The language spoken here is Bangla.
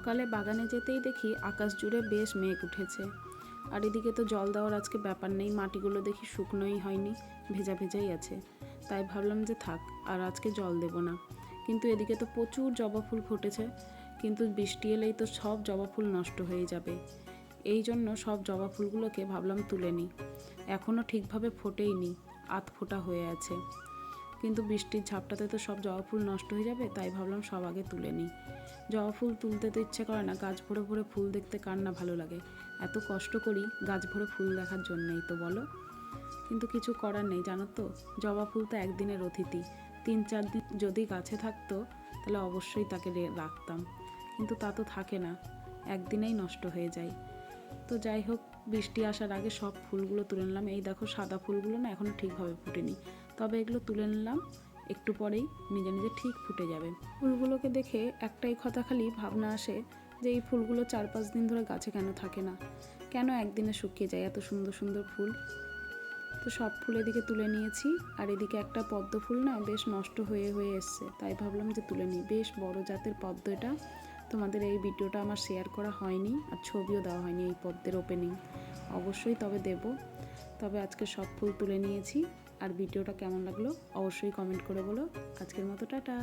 সকালে বাগানে যেতেই দেখি আকাশ জুড়ে বেশ মেঘ উঠেছে। আর এদিকে তো জল দেওয়ার আজকে ব্যাপার নেই, মাটিগুলো দেখি শুকনোই হয়নি, ভেজা ভেজাই আছে। তাই ভাবলাম যে থাক, আর আজকে জল দেব না। কিন্তু এদিকে তো প্রচুর জবা ফুল ফুটেছে, কিন্তু বৃষ্টি এলেই তো সব জবা ফুল নষ্ট হয়ে যাবে। এই জন্য সব জবা ফুলগুলোকে ভাবলাম তুলে নিই। এখনও ঠিকভাবে ফোটেইনি, আধ ফোটা হয়ে আছে। কিন্তু বৃষ্টির ঝাপটাতে তো সব জবা ফুল নষ্ট হয়ে যাবে, তাই ভাবলাম সব আগে তুলে নিই। জবা ফুল তুলতে তো ইচ্ছে করে না, গাছ ভরে ভরে ফুল দেখতে কার না ভালো লাগে। এত কষ্ট করি গাছ ভরে ফুল দেখার জন্যেই তো বলো। কিন্তু কিছু করার নেই, জানো তো, জবা ফুল তো একদিনের অতিথি। 3-4 দিন যদি গাছে থাকতো তাহলে অবশ্যই তাকে রাখতাম, কিন্তু তা তো থাকে না, একদিনেই নষ্ট হয়ে যায়। তো যাই হোক, বৃষ্টি আসার আগে সব ফুলগুলো তুলে নিলাম। এই দেখো সাদা ফুলগুলো না এখনও ঠিকভাবে ফুটেনি, তবে এগুলো তুলে নিলাম, একটু পরেই নিজে নিজে ঠিক ফুটে যাবে। ফুলগুলোকে দেখে একটাই কথা খালি ভাবনা আসে যে এই ফুলগুলো 4-5 দিন ধরে গাছে কেন থাকে না, কেন একদিনে শুকিয়ে যায় এত সুন্দর সুন্দর ফুল। তো সব ফুল এদিকে তুলে নিয়েছি, আর এদিকে একটা পদ্ম ফুল না বেশ নষ্ট হয়ে হয়ে এসছে, তাই ভাবলাম যে তুলে নিই। বেশ বড় জাতের পদ্ম এটা। তোমাদের এই ভিডিওটা আমার শেয়ার করা হয়নি, আর ছবিও দেওয়া হয়নি এই পদ্মের ওপেনিং, অবশ্যই তবে দেব। তবে আজকে সব ফুল তুলে নিয়েছি। আর ভিডিওটা কেমন লাগলো অবশ্যই কমেন্ট করে বলো। আজকের মতো টাটা।